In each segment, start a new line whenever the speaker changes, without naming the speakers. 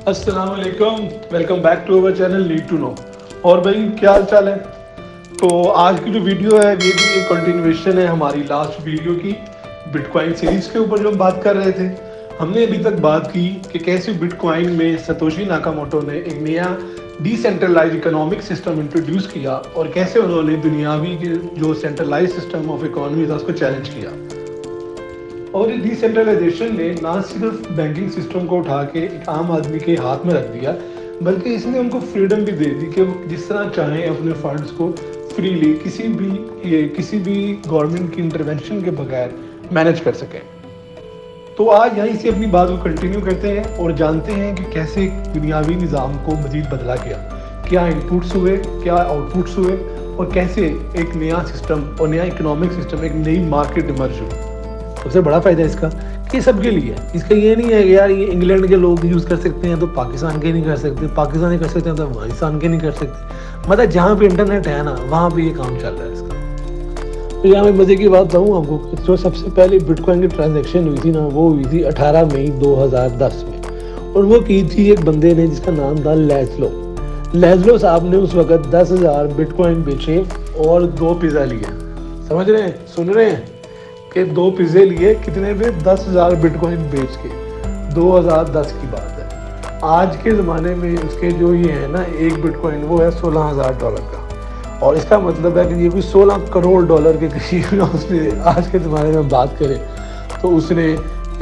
السلام علیکم، welcome back to our channel need to know. اور بھائی کیا حال چال ہے؟ تو آج کی جو ویڈیو ہے یہ بھی ایک کنٹینیویشن ہے ہماری لاسٹ ویڈیو کی بٹ کوائن سیریز کے اوپر جو ہم بات کر رہے تھے۔ ہم نے ابھی تک بات کی کہ کیسے بٹ کوائن میں ستوشی ناکاموٹو نے ایک نیا decentralize economic system introduce کیا اور کیسے انہوں نے دنیاوی جو سینٹرلائز سسٹم آف اکانومی تھا اس کو چیلنج کیا۔ اور یہ ڈی سینٹرلائزیشن نے نہ صرف بینکنگ سسٹم کو اٹھا کے ایک عام آدمی کے ہاتھ میں رکھ دیا، بلکہ اس نے ان کو فریڈم بھی دے دی کہ وہ جس طرح چاہیں اپنے فنڈز کو فریلی کسی بھی گورنمنٹ کی انٹرونشن کے بغیر مینیج کر سکیں۔ تو آج یہیں سے اپنی بات کو کنٹینیو کرتے ہیں اور جانتے ہیں کہ کیسے دنیاوی نظام کو مزید بدلا گیا، کیا انپوٹس ہوئے، کیا آؤٹ پٹس ہوئے، اور کیسے ایک نیا سسٹم اور نیا اکنامک سسٹم، ایک نئی مارکیٹ ایمرج ہوئی۔ سب سے بڑا فائدہ اس کا کہ یہ سب کے لیے ہے۔ اس کا یہ نہیں ہے کہ یار یہ انگلینڈ کے لوگ یوز کر سکتے ہیں تو پاکستان کے نہیں کر سکتے، پاکستانی کر سکتے ہیں تو افغانستان کے نہیں کر سکتے۔ مطلب جہاں پہ انٹرنیٹ ہے نا وہاں پہ یہ کام چل رہا ہے اس کا۔ تو یہاں میں مزے کی بات بتاؤں آپ کو، جو سب سے پہلے بٹ کوائن کی ٹرانزیکشن ہوئی تھی نا وہ ہوئی تھی 18 مئی 2010 میں، اور وہ کی تھی ایک بندے نے جس کا نام تھا لیزلو صاحب نے اس وقت 10,000 بٹ کوائن بیچے اور 2 پیزا لیے۔ سمجھ رہے ہیں، سن رہے ہیں کہ 2 پیزے لیے کتنے پہ؟ 10,000 بٹ کوائن بیچ کے۔ 2010 کی بات ہے۔ آج کے زمانے میں اس کے جو یہ ہے نا ایک بٹ کوائن وہ ہے $16,000 کا، اور اس کا مطلب ہے کہ یہ کوئی $16 کروڑ کے قریب اس نے آج کے زمانے میں بات کرے تو اس نے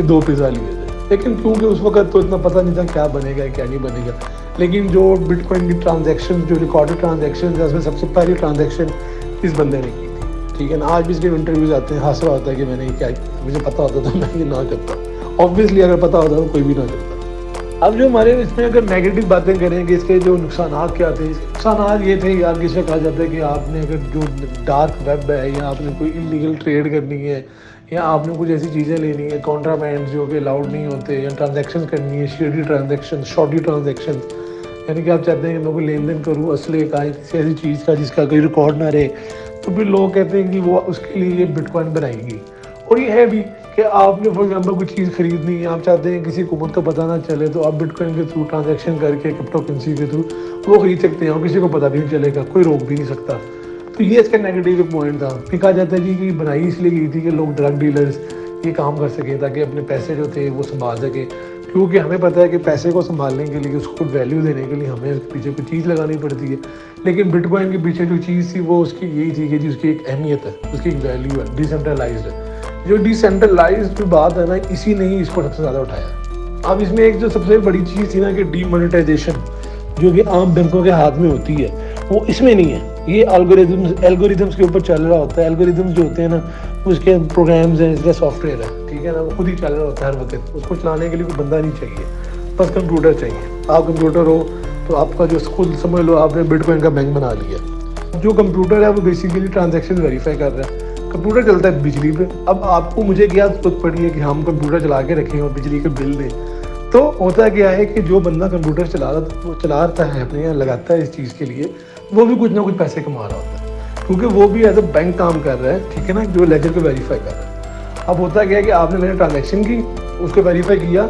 2 پیزا لیے تھے۔ لیکن کیونکہ اس وقت تو اتنا پتہ نہیں تھا کیا بنے گا کیا نہیں بنے گا، لیکن جو بٹ کوائن کی ٹرانزیکشن، جو ریکارڈڈ ٹرانزیکشن ہے اس میں سب سے پہلی ٹرانزیکشن اس بندے نے کی تھی۔ ٹھیک ہے نا، آج بھی اس کے انٹرویوز آتے ہیں، حاصل ہوتا ہے کہ میں نے کیا، مجھے پتہ ہوتا تو میں یہ نہ کرتا۔ آبویسلی اگر پتہ ہوتا تو کوئی بھی نہ کرتا۔ اب جو ہمارے اس میں اگر نیگیٹو باتیں کریں کہ اس کے جو نقصانات کیا تھے، اس کے نقصانات یہ تھے یار، کسی سے کہا جاتا ہے کہ آپ نے اگر جو ڈارک ویب ہے یا آپ نے کوئی انلیگل ٹریڈ کرنی ہے یا آپ نے کچھ ایسی چیزیں لینی ہے، کانٹرابینڈ جو کہ الاؤڈ نہیں ہوتے، یا ٹرانزیکشن کرنی ہے، شیڈی ٹرانزیکشن، شارٹی ٹرانزیکشن، یعنی کہ آپ چاہتے ہیں کہ میں کوئی لین دین کروں اسلحے کا، کسی ایسی چیز کا جس کا کوئی ریکارڈ نہ رہے، تو پھر لوگ کہتے ہیں کہ وہ اس کے لیے یہ بٹ کوائن بنائیں گی۔ اور یہ ہے بھی کہ آپ نے فار ایگزامپل کوئی چیز خریدنی ہے، آپ چاہتے ہیں کسی حکومت کو پتہ نہ چلے تو آپ بٹ کوائن کے تھرو ٹرانزیکشن کر کے کرپٹو کرنسی کے تھرو وہ خرید سکتے ہیں اور کسی کو پتہ بھی نہیں چلے گا، کوئی روک بھی نہیں سکتا۔ تو یہ اس کا نیگیٹیو پوائنٹ تھا۔ پھر کہا جاتا ہے جی کہ بنائی اس لیے گئی تھی کہ لوگ ڈرگ ڈیلرز یہ کام کر سکیں تاکہ اپنے پیسے جو تھے وہ سنبھال سکیں، کیونکہ ہمیں پتہ ہے کہ پیسے کو سنبھالنے کے لیے، اس کو ویلیو دینے کے لیے ہمیں پیچھے کوئی چیز لگانی پڑتی ہے۔ لیکن بٹ کوائن کے پیچھے جو چیز تھی وہ اس کی یہی تھی کہ جی اس کی ایک اہمیت ہے، اس کی ایک ویلیو ہے، ڈی سینٹرلائزڈ ہے۔ جو ڈی سینٹرلائزڈ بات ہے نا اسی نے ہی اس کو سب سے زیادہ اٹھایا۔ اب اس میں ایک جو سب سے بڑی چیز تھی نا کہ ڈی مانیٹائزیشن جو کہ عام بینکوں کے ہاتھ میں ہوتی ہے وہ اس میں نہیں ہے۔ یہ الگوریدمس کے اوپر چل رہا ہوتا ہے۔ الگوریدمس جو ہوتے ہیں نا اس کے پروگرامز ہیں، اس کا سافٹ ویئر ہے، ٹھیک ہے نا، وہ خود ہی چل رہا ہوتا ہے ہر وقت۔ اس کو چلانے کے لیے کوئی بندہ نہیں چاہیے، بس کمپیوٹر چاہیے۔ آپ کمپیوٹر ہو تو آپ کا جو خود سمجھ لو آپ نے بٹ کوائن کا بینک بنا لیا۔ جو کمپیوٹر ہے وہ بیسیکلی ٹرانزیکشن ویریفائی کر رہا ہے۔ کمپیوٹر چلتا ہے بجلی پہ۔ اب آپ کو مجھے کیا ضرورت پڑی ہے کہ ہم کمپیوٹر چلا کے رکھیں اور بجلی کے بل دیں؟ تو ہوتا کیا ہے کہ جو بندہ کمپیوٹر چلاتا ہے اپنے یہاں لگاتا ہے اس چیز کے لیے، وہ بھی کچھ نہ کچھ پیسے کما رہا ہوتا ہے، کیونکہ وہ بھی ایز اے بینک کام کر رہا ہے، ٹھیک ہے نا، جو لیجر کو ویریفائی کر رہا ہے۔ اب ہوتا کیا ہے کہ آپ نے میں نے ٹرانزیکشن کی، اس کو ویریفائی کیا،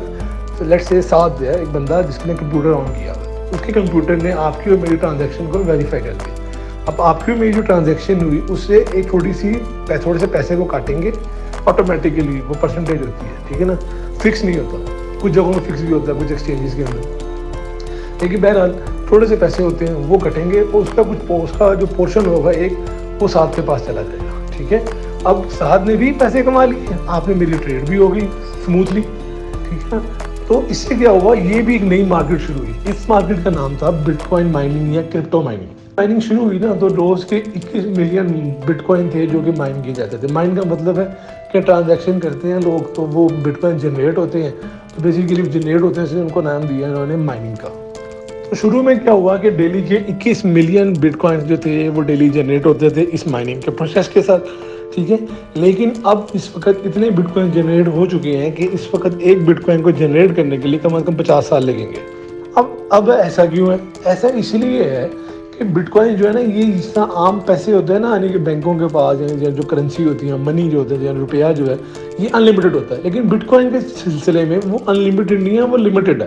لیٹ سے ساتھ جو ہے ایک بندہ جس نے کمپیوٹر آن کیا، اس کے کمپیوٹر نے آپ کی اور میری ٹرانزیکشن کو ویریفائی کر دیا۔ اب آپ کی میری جو ٹرانزیکشن ہوئی اس سے ایک تھوڑے سے پیسے کو کاٹیں گے آٹومیٹیکلی، وہ پرسنٹیج ہوتی ہے، ٹھیک ہے نا، فکس نہیں ہوتا، کچھ جگہوں میں فکس بھی ہوتا ہے کچھ ایکسچینجز کے اندر، لیکن بہرحال تھوڑے سے پیسے ہوتے ہیں وہ کٹیں گے، اور اس کا جو پورشن ہوگا ایک وہ ساتھ کے پاس چلا جائے گا، ٹھیک ہے۔ اب ساتھ نے بھی پیسے کما لیے، آپ نے میری ٹریڈ بھی ہو گئی اسموتھلی، ٹھیک ہے۔ تو اس سے کیا ہوا، یہ بھی ایک نئی مارکیٹ شروع ہوئی۔ اس مارکیٹ کا نام تھا بٹ کوائن مائننگ یا کرپٹو مائننگ۔ مائننگ شروع ہوئی نا تو روز کے 21 ملین بٹ کوائن تھے جو کہ مائن کیے جاتے تھے۔ مائن کا مطلب ہے کہ ٹرانزیکشن کرتے ہیں لوگ تو وہ بٹ کوائن جنریٹ ہوتے ہیں، تو بیسیکلی جنریٹ ہوتے ہیں، اس لیے ان کو نام دیا انہوں نے مائننگ کا۔ تو شروع میں کیا ہوا کہ ڈیلی کے 21 ملین بٹ کوائنز جو تھے وہ ڈیلی جنریٹ ہوتے تھے اس مائننگ کے پروسیس کے ساتھ، ٹھیک ہے۔ لیکن اب اس وقت اتنے بٹ کوائن جنریٹ ہو چکے ہیں کہ اس وقت ایک بٹ کوائن کو جنریٹ کرنے کے لیے کم از کم 50 سال لگیں گے۔ اب ایسا کیوں ہے؟ ایسا اس لیے ہے کہ بٹ کوائن جو ہے نا یہ جس طرح عام پیسے ہوتے ہیں نا، یعنی کہ بینکوں کے پاس جو کرنسی ہوتی ہے، منی جو ہوتا ہے، روپیہ جو ہے یہ ان لمیٹڈ ہوتا ہے، لیکن بٹ کوائن کے سلسلے میں وہ ان لمیٹڈ نہیں ہے، وہ لمیٹڈ ہے۔